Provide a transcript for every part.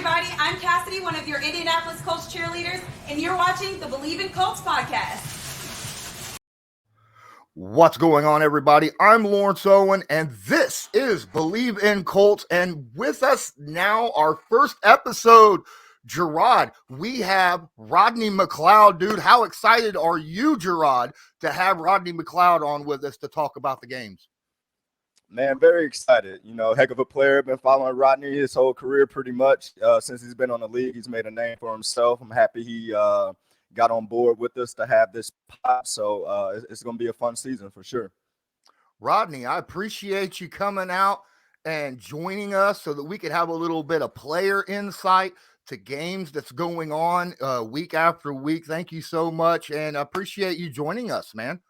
everybody. I'm Cassidy, one of your Indianapolis Colts cheerleaders, and you're watching the Bleav in Colts podcast. What's going on, everybody? I'm Lawrence Owen, and this is Bleav in Colts. And with us now, our first episode, Jerraud. We have Rodney McLeod, dude. How excited are you, Jerraud, to have Rodney McLeod on with us to talk about the games? Man, very excited. You know, heck of a player. Been following Rodney his whole career pretty much. Since he's been on the league, he's made a name for himself. I'm happy he got on board with us to have this pop. So it's going to be a fun season for sure. Rodney, I appreciate you coming out and joining us so that we could have a little bit of player insight to games that's going on week after week. Thank you so much, and I appreciate you joining us, man.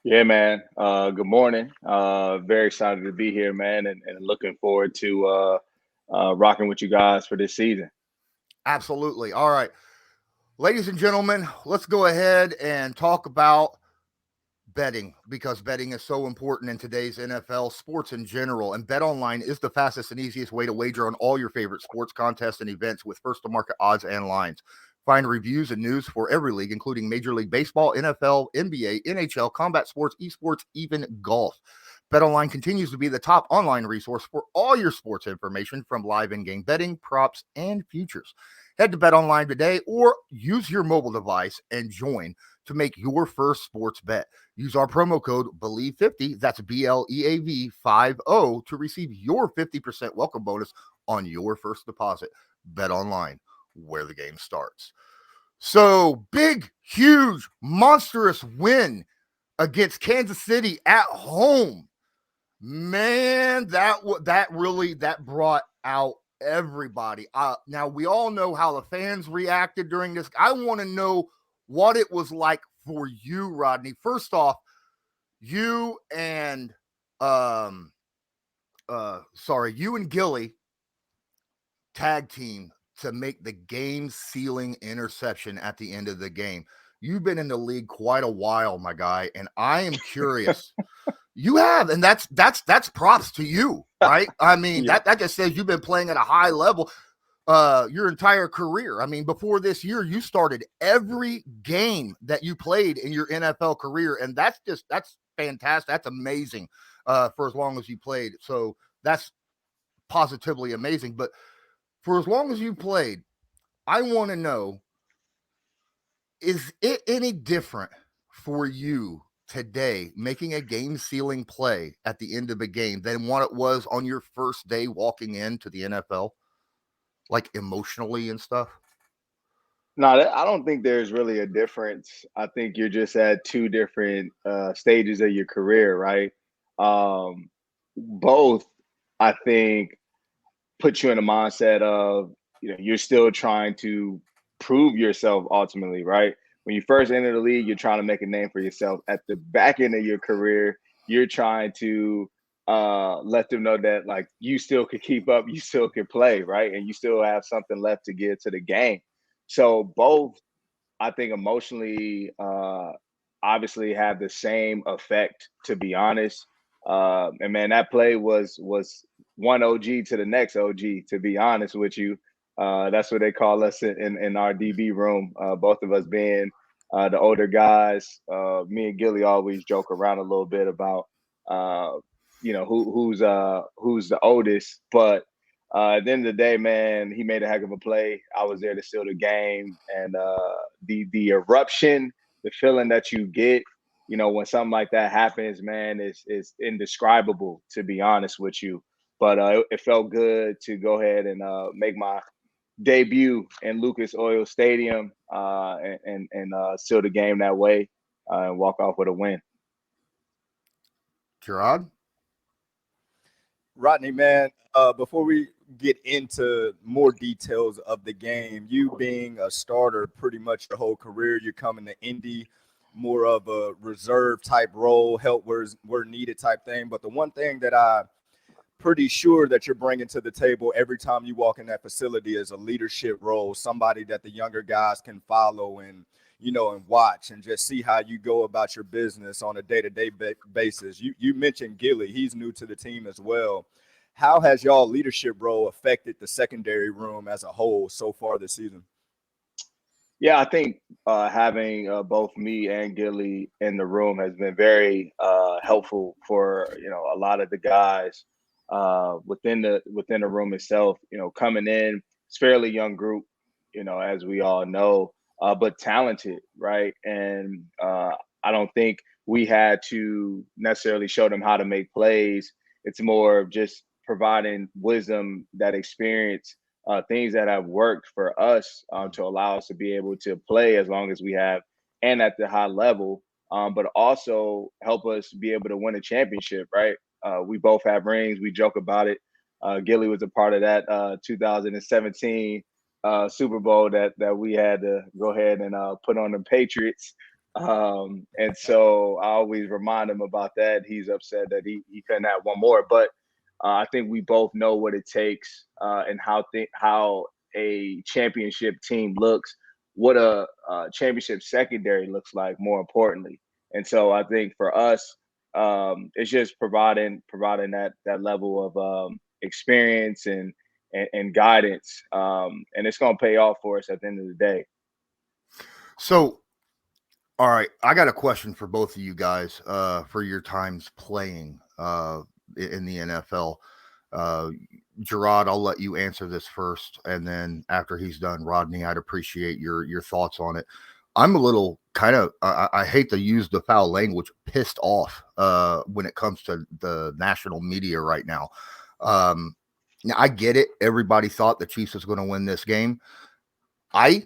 Yeah, man. Good morning. Very excited to be here, man, and looking forward to rocking with you guys for this season. Absolutely. All right. Ladies and gentlemen, let's go ahead and talk about betting, because betting is so important in today's NFL, sports in general. And BetOnline is the fastest and easiest way to wager on all your favorite sports contests and events with first-to-market odds and lines. Find reviews and news for every league, including Major League Baseball, NFL, NBA, NHL, combat sports, esports, even golf. BetOnline continues to be the top online resource for all your sports information, from live in-game betting, props, and futures. Head to BetOnline today or use your mobile device and join to make your first sports bet. Use our promo code BLEAV50, that's BLEAV 50, to receive your 50% welcome bonus on your first deposit. BetOnline, where the game starts. So, big, huge, monstrous win against Kansas City at home. Man, that brought out everybody. Now, we all know how the fans reacted during this. I want to know what it was like for you, Rodney. First off, you and Gilly tag team to make the game-sealing interception at the end of the game. You've been in the league quite a while, my guy, and I am curious. You have, and that's props to you, right? I mean, Yeah. that just says you've been playing at a high level your entire career. I mean, before this year, you started every game that you played in your NFL career, and that's fantastic. That's amazing for as long as you played. So that's positively amazing. But for as long as you played, I want to know, is it any different for you today making a game-sealing play at the end of a game than what it was on your first day walking into the NFL, like emotionally and stuff? No, I don't think there's really a difference. I think you're just at two different stages of your career, right? Both, I think, put you in a mindset of, you're still trying to prove yourself ultimately, right? When you first enter the league, you're trying to make a name for yourself. At the back end of your career, you're trying to let them know that, like, you still could keep up, you still could play, right? And you still have something left to give to the game. So both, I think, emotionally, obviously have the same effect, to be honest. And man, that play was one OG to the next OG, to be honest with you. That's what they call us in our DB room. Both of us being the older guys. Me and Gilly always joke around a little bit about who's the oldest. But at the end of the day, man, he made a heck of a play. I was there to seal the game, and the eruption, the feeling that you get, when something like that happens, man, is indescribable, to be honest with you. But it felt good to go ahead and make my debut in Lucas Oil Stadium and seal the game that way and walk off with a win. Jerraud? Rodney, man, before we get into more details of the game, you being a starter pretty much your whole career, you're coming to Indy, more of a reserve type role, help where needed type thing. But the one thing that I'm pretty sure that you're bringing to the table every time you walk in that facility is a leadership role, somebody that the younger guys can follow and watch and just see how you go about your business on a day-to-day basis. You mentioned Gilly. He's new to the team as well. how has y'all leadership role affected the secondary room as a whole so far this season? Yeah, I think having both me and Gilly in the room has been very helpful for a lot of the guys within the room itself. Coming in, it's a fairly young group, as we all know, but talented, right? And I don't think we had to necessarily show them how to make plays. It's more of just providing wisdom, that experience, things that have worked for us to allow us to be able to play as long as we have and at the high level, but also help us be able to win a championship, right? We both have rings. We joke about it. Gilly was a part of that 2017 Super Bowl that we had to go ahead and put on the Patriots. And so I always remind him about that. He's upset that he couldn't have one more, but I think we both know what it takes and how a championship team looks, what a championship secondary looks like, more importantly. And so I think for us, it's just providing that level of experience and guidance, and it's going to pay off for us at the end of the day. So, all right, I got a question for both of you guys for your times playing in the NFL. Jerraud, I'll let you answer this first, and then after he's done, Rodney, I'd appreciate your thoughts on it. I'm a little kind of, I hate to use the foul language, pissed off when it comes to the national media right now. Now, I get it. Everybody thought the Chiefs was going to win this game. I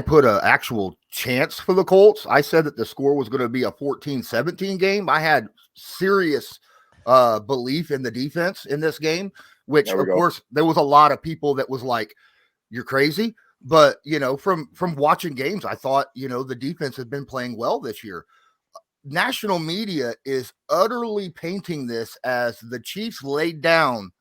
put an actual chance for the Colts. I said that the score was going to be a 14-17 game. I had serious belief in the defense in this game, which of course there was a lot of people that was like, you're crazy. But, from watching games, I thought, the defense has been playing well this year. National media is utterly painting this as the Chiefs laid down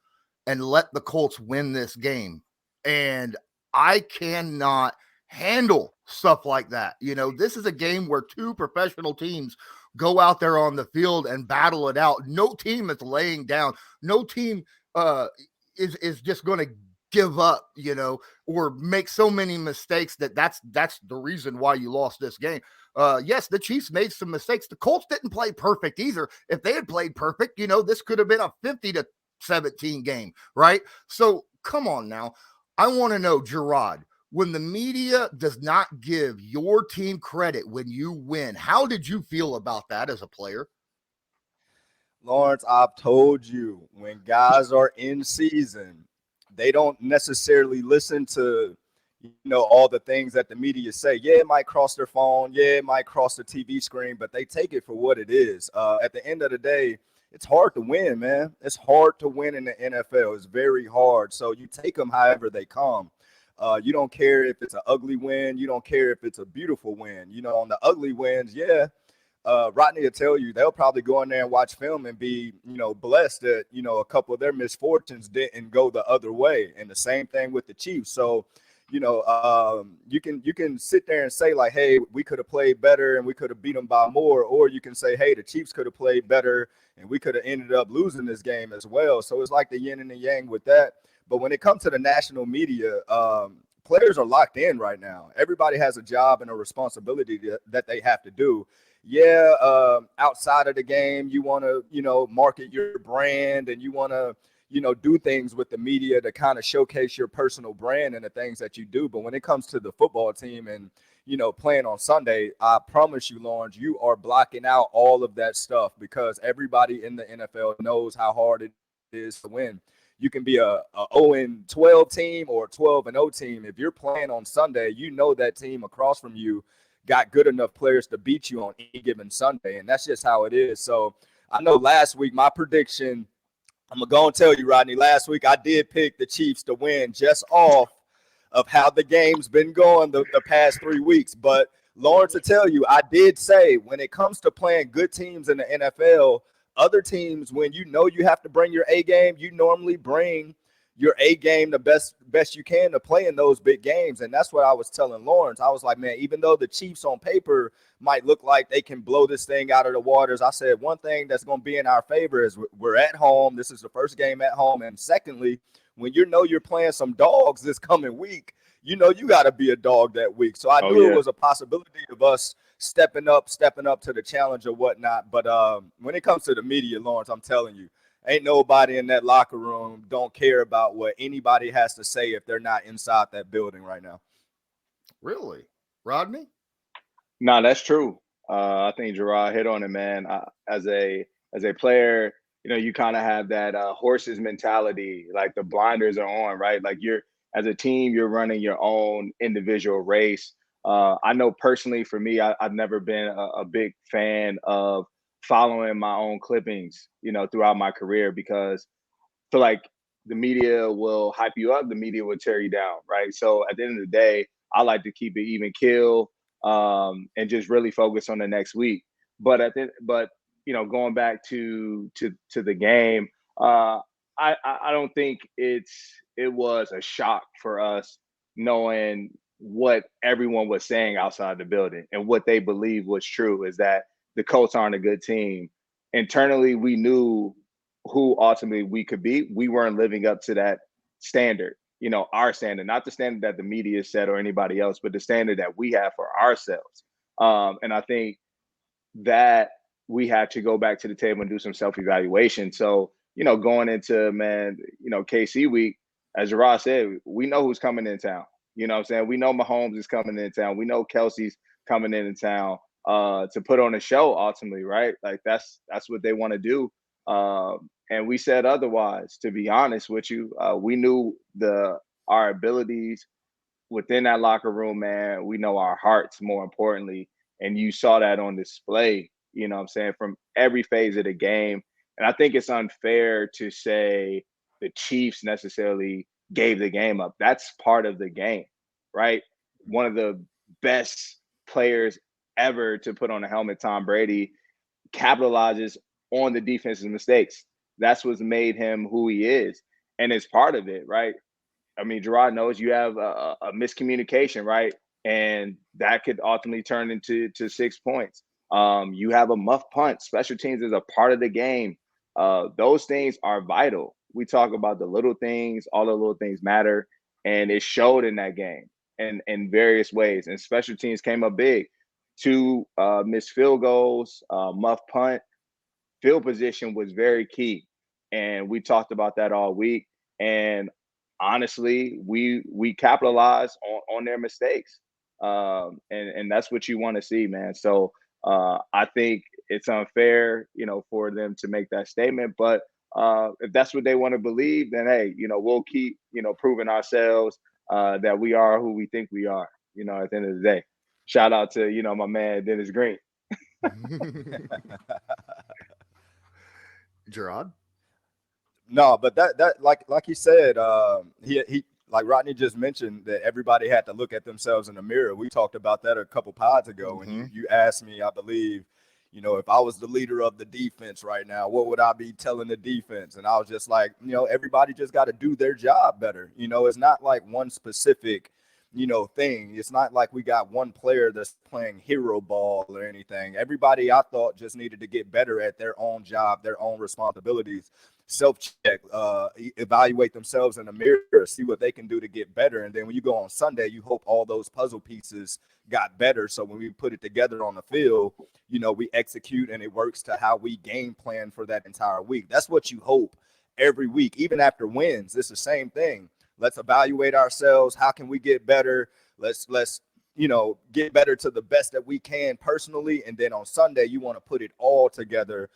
and let the Colts win this game. And I cannot handle stuff like that. This is a game where two professional teams go out there on the field and battle it out. No team is laying down. No team is just going to give up, or make so many mistakes that's the reason why you lost this game. Yes, the Chiefs made some mistakes. The Colts didn't play perfect either. If they had played perfect, this could have been a 50-17 game, right? So come on now. I want to know, Jerraud, when the media does not give your team credit when you win, how did you feel about that as a player? Lawrence, I've told you, when guys are in season, they don't necessarily listen to, all the things that the media say. Yeah, it might cross their phone. Yeah, it might cross the TV screen, but they take it for what it is. At the end of the day, it's hard to win, man. It's hard to win in the NFL. It's very hard. So you take them however they come. You don't care if it's an ugly win. You don't care if it's a beautiful win. On the ugly wins, yeah, Rodney will tell you they'll probably go in there and watch film and be, blessed that, a couple of their misfortunes didn't go the other way. And the same thing with the Chiefs. So, you can sit there and say like, hey, we could have played better and we could have beat them by more. Or you can say, hey, the Chiefs could have played better and we could have ended up losing this game as well. So it's like the yin and the yang with that. But when it comes to the national media, players are locked in right now. Everybody has a job and a responsibility that they have to do. Yeah, outside of the game, you want to, market your brand and you want to, do things with the media to kind of showcase your personal brand and the things that you do. But when it comes to the football team and, playing on Sunday, I promise you, Lawrence, you are blocking out all of that stuff because everybody in the NFL knows how hard it is to win. You can be a 0-12 team or a 12-0 team. If you're playing on Sunday, that team across from you got good enough players to beat you on any given Sunday, and that's just how it is. So I know last week my prediction, I'm going to tell you, Rodney, last week I did pick the Chiefs to win just off of how the game's been going the past 3 weeks. But Lawrence will tell you, I did say when it comes to playing good teams in the NFL, other teams, when you have to bring your A game, you normally bring, your A game the best you can to play in those big games. And that's what I was telling Lawrence. I was like, man, even though the Chiefs on paper might look like they can blow this thing out of the waters, I said one thing that's going to be in our favor is we're at home. This is the first game at home. And secondly, when you're playing some dogs this coming week, you got to be a dog that week. So I knew it was a possibility of us stepping up to the challenge or whatnot. But when it comes to the media, Lawrence, I'm telling you, ain't nobody in that locker room don't care about what anybody has to say if they're not inside that building right now. Really? Rodney? No, that's true. I think Jerraud hit on it, man. As a player, you kind of have that horses mentality, like the blinders are on, right? Like as a team, you're running your own individual race. I know personally for me, I've never been a big fan of following my own clippings, throughout my career, because I feel like the media will hype you up, the media will tear you down, right? So at the end of the day, I like to keep it even keel, and just really focus on the next week. But going back to the game, I don't think it was a shock for us knowing what everyone was saying outside the building and what they believe was true, is that the Colts aren't a good team. Internally, we knew who ultimately we could be. We weren't living up to that standard, our standard, not the standard that the media set or anybody else, but the standard that we have for ourselves. And I think that we had to go back to the table and do some self-evaluation. So, going into, KC week, as Jerraud said, we know who's coming in town. You know what I'm saying? We know Mahomes is coming in town. We know Kelsey's coming in town to put on a show ultimately, right? Like that's what they want to do. And we said otherwise, to be honest with you. We knew our abilities within that locker room, man. We know our hearts, more importantly. And you saw that on display, from every phase of the game. And I think it's unfair to say the Chiefs necessarily gave the game up. That's part of the game, right? One of the best players ever to put on a helmet, Tom Brady, capitalizes on the defense's mistakes. That's what's made him who he is. And it's part of it, right? I mean, Jerraud knows you have a miscommunication, right? And that could ultimately turn into 6 points. You have a muff punt. Special teams is a part of the game. Those things are vital. We talk about the little things. All the little things matter. And it showed in that game and in various ways. And special teams came up big. 2 missed field goals, muff punt. Field position was very key. And we talked about that all week. And honestly, we capitalized on their mistakes. And that's what you want to see, man. So I think it's unfair, for them to make that statement. But if that's what they want to believe, then hey, we'll keep, proving ourselves that we are who we think we are, at the end of the day. Shout out to, my man, Dennis Green. Jerraud? No, but that like he said, he like Rodney just mentioned that everybody had to look at themselves in the mirror. We talked about that a couple pods ago, and you asked me, I Bleav, if I was the leader of the defense right now, what would I be telling the defense? And I was just like, everybody just got to do their job better. It's not like one specific thing. It's not like we got one player that's playing hero ball or anything. Everybody, I thought, just needed to get better at their own job, their own responsibilities, self-check, evaluate themselves in the mirror, see what they can do to get better. And then when you go on Sunday, you hope all those puzzle pieces got better. So when we put it together on the field, we execute and it works to how we game plan for that entire week. That's what you hope every week, even after wins. It's the same thing. Let's evaluate ourselves. How can we get better? Let's get better to the best that we can personally. And then on Sunday, you want to put it all together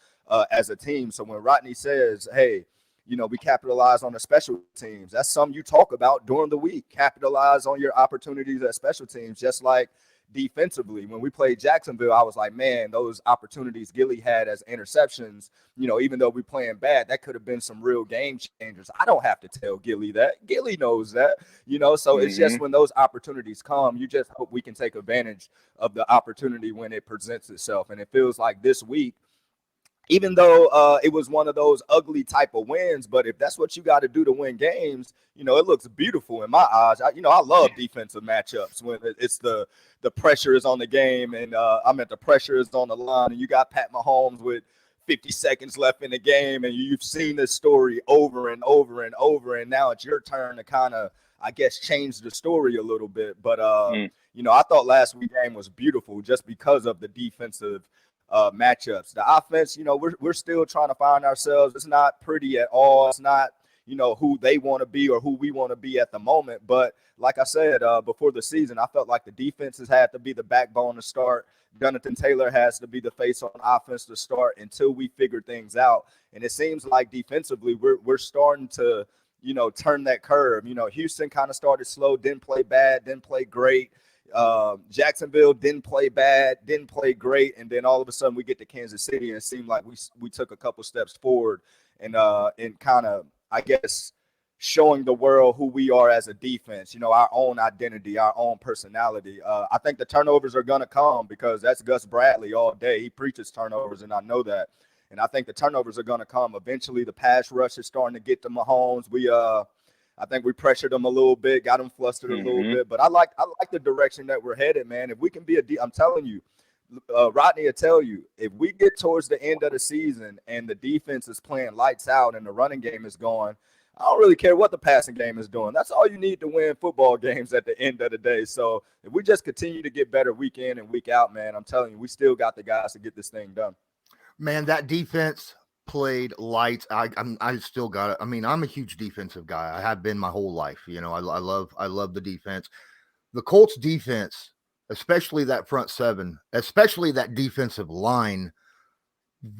as a team. So when Rodney says, hey, we capitalize on the special teams, that's something you talk about during the week. Capitalize on your opportunities at special teams, just like defensively. When we played Jacksonville, I was like, man, those opportunities Gilly had as interceptions, even though we're playing bad, that could have been some real game changers. I don't have to tell Gilly that. Gilly knows that, so it's just when those opportunities come, you just hope we can take advantage of the opportunity when it presents itself. And it feels like this week, even though it was one of those ugly type of wins, but if that's what you got to do to win games, it looks beautiful in my eyes. I love defensive matchups when it's the pressure is on the game, and the pressure is on the line, and you got Pat Mahomes with 50 seconds left in the game, and you've seen this story over and over and over, and now it's your turn to kind of, I guess, change the story a little bit. But I thought last week's game was beautiful just because of the defensive matchups. The offense, we're still trying to find ourselves. It's not pretty at all. It's not, who they want to be or who we want to be at the moment. But like I said, before the season, I felt like the defenses had to be the backbone to start. Jonathan Taylor has to be the face on offense to start until we figure things out. And it seems like defensively, we're starting to, turn that curve. Houston kind of started slow, didn't play bad, didn't play great. Jacksonville didn't play bad, didn't play great, and then all of a sudden we get to Kansas City and it seemed like we took a couple steps forward and kind of, I guess, showing the world who we are as a defense, our own identity, our own personality. I think the turnovers are going to come because that's Gus Bradley all day. He preaches turnovers, and I know that. And I think the turnovers are going to come. Eventually the pass rush is starting to get to Mahomes. I think we pressured them a little bit, got them flustered a little bit, but I like the direction that we're headed, man. If we can be I'm telling you, Rodney will tell you, if we get towards the end of the season and the defense is playing lights out and the running game is going, I don't really care what the passing game is doing. That's all you need to win football games at the end of the day. So if we just continue to get better week in and week out, man, I'm telling you, we still got the guys to get this thing done. Man, that defense played lights. I still got it. I mean, I'm a huge defensive guy. I have been my whole life. I love the defense. The Colts defense, especially that front seven, especially that defensive line,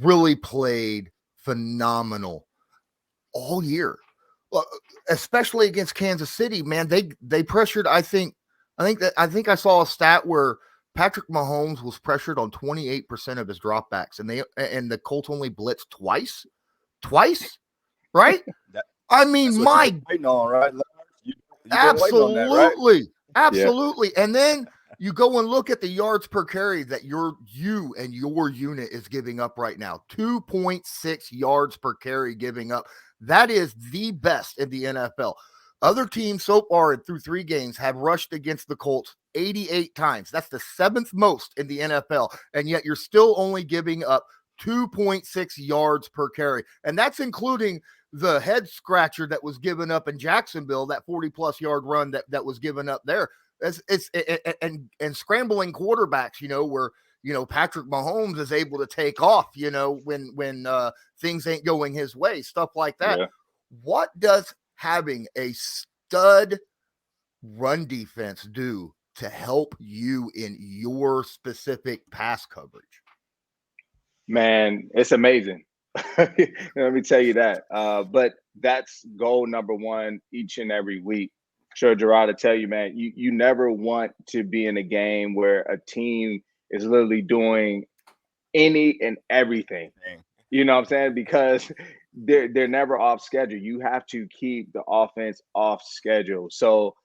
really played phenomenal all year. Especially against Kansas City, man. They pressured. I think I saw a stat where Patrick Mahomes was pressured on 28% of his dropbacks, and the Colts only blitzed twice, right? I mean, my waiting on, right? absolutely, on that, right? absolutely. Yeah. And then you go and look at the yards per carry that you and your unit is giving up right now. 2.6 yards per carry giving up. That is the best in the NFL. Other teams so far through 3 games have rushed against the Colts 88 times. That's the 7th most in the NFL. And yet you're still only giving up 2.6 yards per carry. And that's including the head scratcher that was given up in Jacksonville, that 40-plus yard run that was given up there. And scrambling quarterbacks, where, Patrick Mahomes is able to take off, when things ain't going his way, stuff like that. Yeah. What does having a stud run defense do to help you in your specific pass coverage? Man, it's amazing. Let me tell you that. But that's goal number 1 each and every week. Sure, Jerraud, to tell you, man, you never want to be in a game where a team is literally doing any and everything. You know what I'm saying? Because they're never off schedule. You have to keep the offense off schedule. So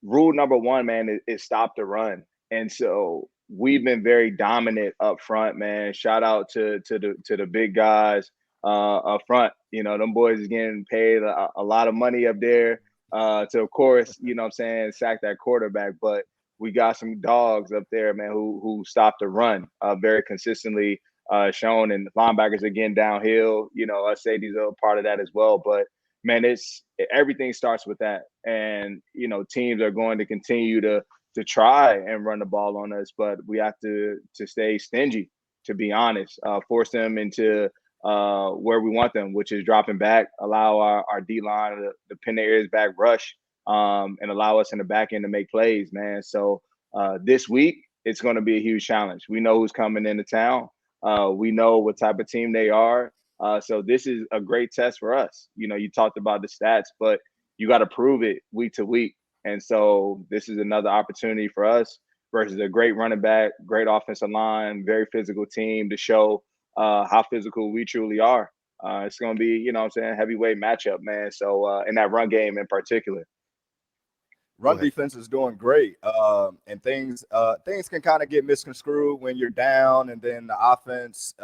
rule number 1, man, is stop the run. And so we've been very dominant up front, man. Shout out to the big guys up front. Them boys is getting paid a lot of money up there to, of course, sack that quarterback. But we got some dogs up there, man, who stop the run very consistently. Shown, and linebackers again downhill. Us safeties are a part of that as well. But man, everything starts with that, and teams are going to continue to try and run the ball on us, but we have to stay stingy, to be honest. Force them into where we want them, which is dropping back, allow our D line to pin their ears back, rush, and allow us in the back end to make plays, man. So this week it's going to be a huge challenge. We know who's coming into town. We know what type of team they are. So this is a great test for us. You talked about the stats, but you got to prove it week to week. And so this is another opportunity for us versus a great running back, great offensive line, very physical team to show how physical we truly are. It's going to be, heavyweight matchup, man. So in that run game in particular. Run defense is doing great, and things can kind of get misconstrued when you're down, and then the offense,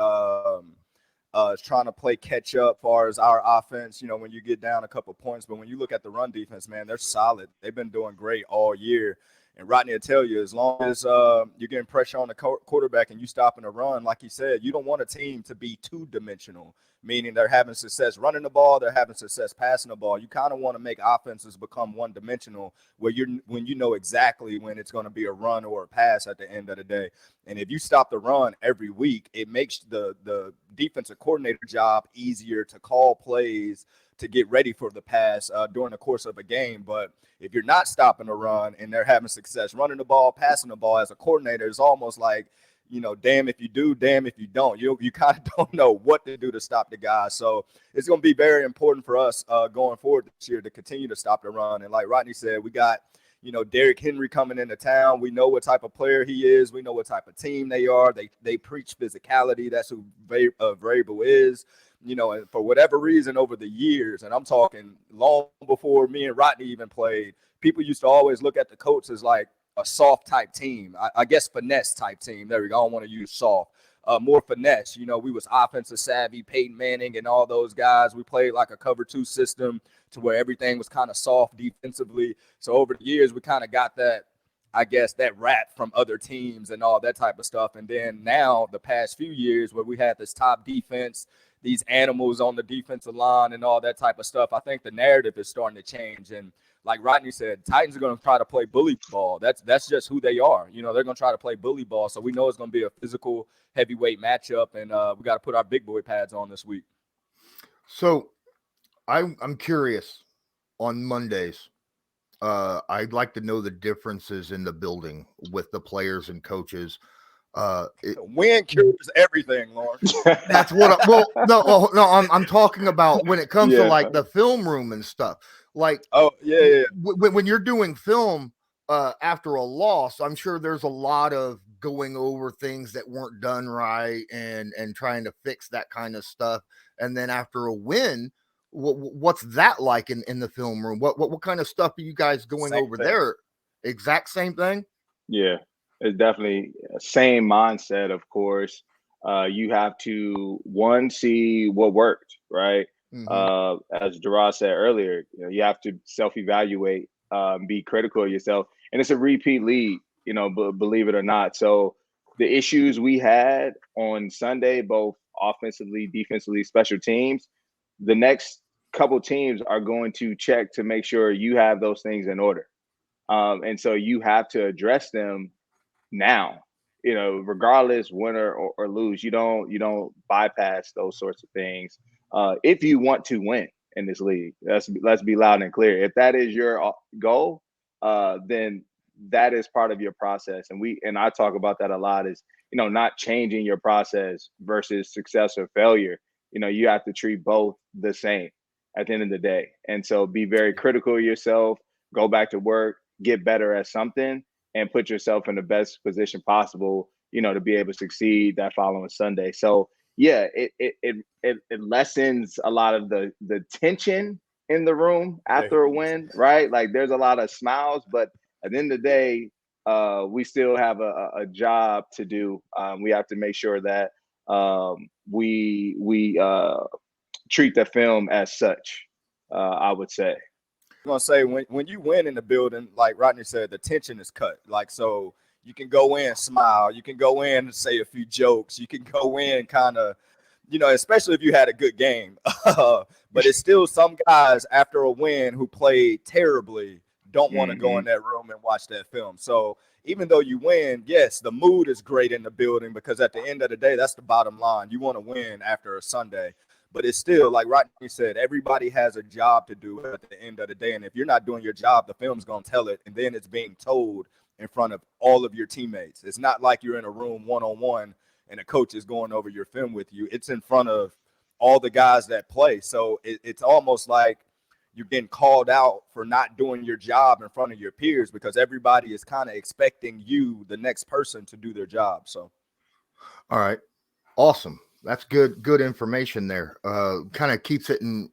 is trying to play catch up as far as our offense, when you get down a couple points. But when you look at the run defense, man, they're solid. They've been doing great all year. And Rodney will tell you, as long as you're getting pressure on the quarterback and you stopping the run, like he said, you don't want a team to be two-dimensional, meaning they're having success running the ball, they're having success passing the ball. You kind of want to make offenses become one-dimensional when you know exactly when it's going to be a run or a pass at the end of the day. And if you stop the run every week, it makes the defensive coordinator job easier to call plays, to get ready for the pass during the course of a game. But if you're not stopping the run and they're having success running the ball, passing the ball, as a coordinator, it's almost like, damn if you do, damn if you don't. You kind of don't know what to do to stop the guy. So it's going to be very important for us going forward this year to continue to stop the run. And like Rodney said, we got, Derrick Henry coming into town. We know what type of player he is. We know what type of team they are. They preach physicality. That's who Vrabel is. And for whatever reason over the years, and I'm talking long before me and Rodney even played, people used to always look at the Colts as like a soft type team. I guess finesse type team. There we go. I don't want to use soft. More finesse. We was offensive savvy, Peyton Manning and all those guys. We played like a cover 2 system to where everything was kind of soft defensively. So over the years, we kind of got that, I guess, that rap from other teams and all that type of stuff. And then now the past few years where we had this top defense, these animals on the defensive line and all that type of stuff, I think the narrative is starting to change. And like Rodney said, Titans are going to try to play bully ball. That's just who they are. They're going to try to play bully ball. So we know it's going to be a physical heavyweight matchup, and we got to put our big boy pads on this week. So I'm curious on Mondays. I'd like to know the differences in the building with the players and coaches. Win cures everything, Lawrence. That's what. I'm talking about when it comes to like the film room and stuff. Like, when you're doing film after a loss, I'm sure there's a lot of going over things that weren't done right and trying to fix that kind of stuff. And then after a win, what's that like in the film room? What kind of stuff are you guys going over there? Exact same thing. Yeah, it's definitely same mindset. Of course, you have to see what worked, right? Mm-hmm. As Jerraud said earlier, you have to self-evaluate, be critical of yourself, and it's a repeat league, Bleav it or not. So the issues we had on Sunday, both offensively, defensively, special teams, the next couple teams are going to check to make sure you have those things in order. And so you have to address them now, regardless win or lose. You don't bypass those sorts of things. If you want to win in this league, let's be loud and clear. If that is your goal, then that is part of your process. And I talk about that a lot, is, not changing your process versus success or failure. You have to treat both the same at the end of the day. And so be very critical of yourself, go back to work, get better at something, and put yourself in the best position possible, to be able to succeed that following Sunday. So yeah, it lessens a lot of the tension in the room after a win, right? Like there's a lot of smiles, but at the end of the day, we still have a job to do. We have to make sure that we treat the film as such, I would say. I'm going to say when you win in the building, like Rodney said, the tension is cut. Like, so you can go in, smile. You can go in and say a few jokes. You can go in kind of, especially if you had a good game. But it's still some guys after a win who played terribly don't want to go in that room and watch that film. So even though you win, yes, the mood is great in the building, because at the end of the day, that's the bottom line. You want to win after a Sunday. But it's still, like Rodney said, everybody has a job to do at the end of the day. And if you're not doing your job, the film's going to tell it. And then it's being told in front of all of your teammates. It's not like you're in a room one-on-one and a coach is going over your film with you. It's in front of all the guys that play. So it's almost like you're getting called out for not doing your job in front of your peers, because everybody is kind of expecting you, the next person, to do their job. So, all right. Awesome. That's good information there. Kind of keeps it in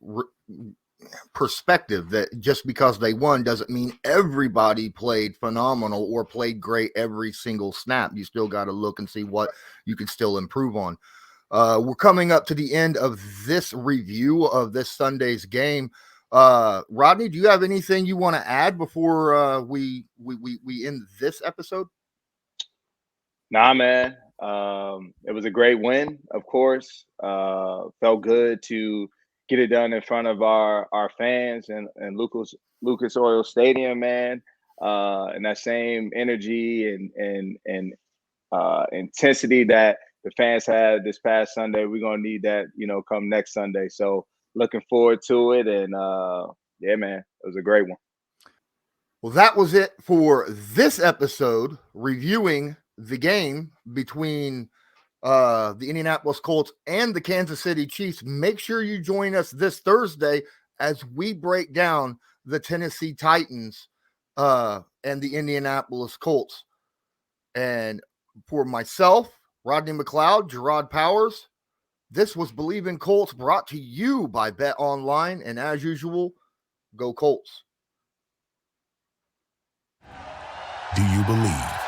perspective that just because they won doesn't mean everybody played phenomenal or played great every single snap. You still got to look and see what you can still improve on. We're coming up to the end of this review of this Sunday's game. Rodney, do you have anything you want to add before we end this episode? Nah, man. It was a great win, of course. Felt good to get it done in front of our fans and Lucas Oil Stadium, man. And that same energy and intensity that the fans had this past Sunday, we're gonna need that, come next Sunday. So looking forward to it, and yeah, man, it was a great one. Well, that was it for this episode reviewing the game between the Indianapolis Colts and the Kansas City Chiefs. Make sure you join us this Thursday as we break down the Tennessee Titans and the Indianapolis Colts. And for myself, Rodney McLeod, Jerraud Powers, this was Bleav in Colts, brought to you by Bet Online. And as usual, go Colts. Do you Bleav?